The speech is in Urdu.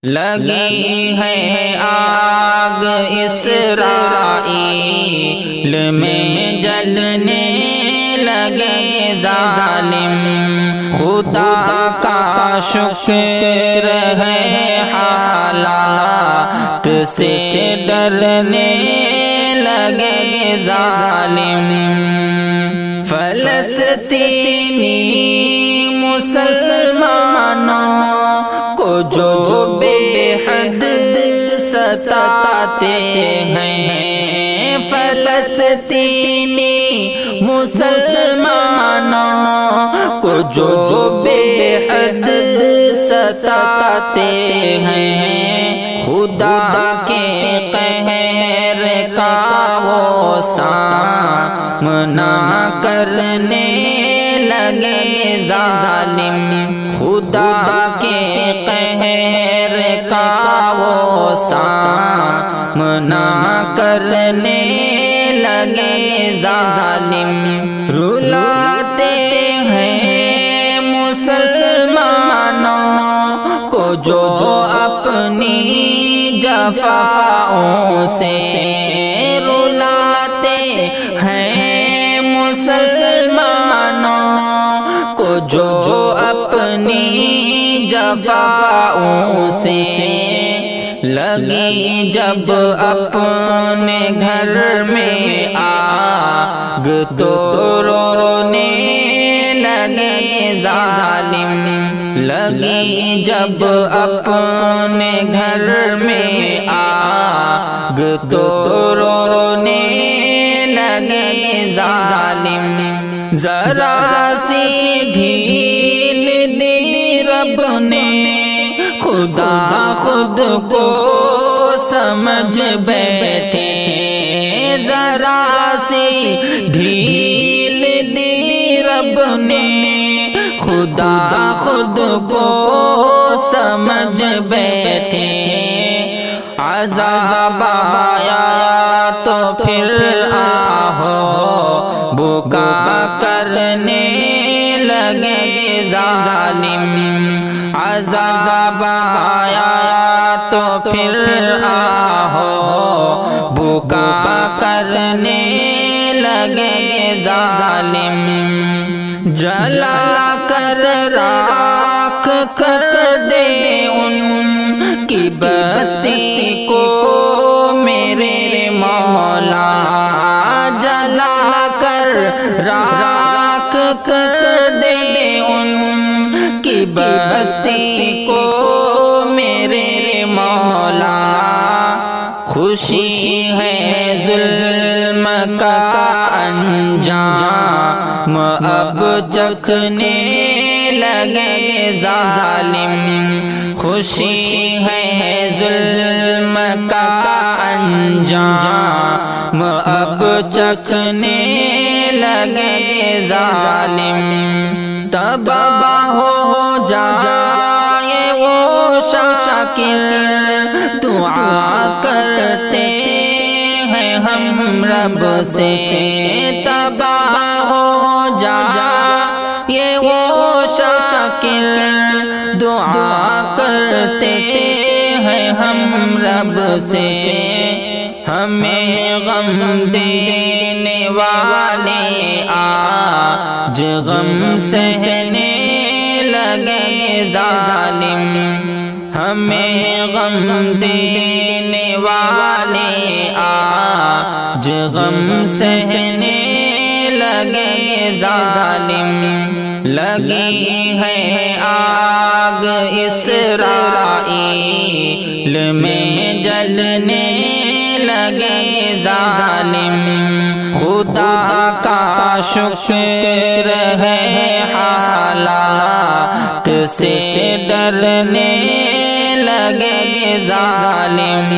لگی ہے آگ اسرائیل میں جلنے لگے ظالم، خدا کا شکر ہے حالات سے ڈرنے لگے ظالم۔ فلسطینی مسلمانوں کو جو بے حد ستاتے ہیں، فلسطینی مسلمانوں کو جو بے حد ستاتے ہیں، خدا کے قہر کا وہ سامنا کرنے لگے ظالم، خدا کے قہر کا وہ سامنا کرنے لگے ظالم۔ رلاتے ہیں مسلمانوں کو جو اپنی جفاؤں سے، رلاتے ہیں مسلمانوں کو جو اپنی جفاؤں سے، لگی جب اپنے گھر میں آگ تو رونے لگے ظالم، لگی جب اپنے گھر میں آگ تو رونے لگے ظالم۔ ذرا سی ڈھیل دی رب نے، خدا خود کو سمجھ بیٹھے، ذرا سی ڈھیل دی رب نے، خدا خود کو سمجھ بیٹھے۔ عذاب آیا تو پھر آہو بکا کرنے لگے ظالم، عذاب آیا تو پھر آہو بکا کرنے لگے ظالم۔ جلا کر راکھ کر دے ان کی بستی کو میرے مولا، جلا کر راکھ کر دے ان کی بستی کو میرے مولا۔ خوشی ہے ظلم کا انجام اب چکھنے لگے ظالم، خوشی ہے ظلم کا انجام اب چکھنے لگے ظالم۔ تباہ ہو جائے وہ شاکر، دعا کرتے ہیں ہم رب سے، تباہ ہو جائے وہ شاکر، دعا کرتے ہیں ہم رب سے۔ ہمیں غم دینے والے آج غم سہنے لگے ظالم، ہمیں غم دینے والے آج غم سہنے لگے ظالم۔ لگی ہے آگ اسرائیل میں جلنے لگے ظالم، خدا کا شکر ہے حالات سے ڈرنے لگے ظالم۔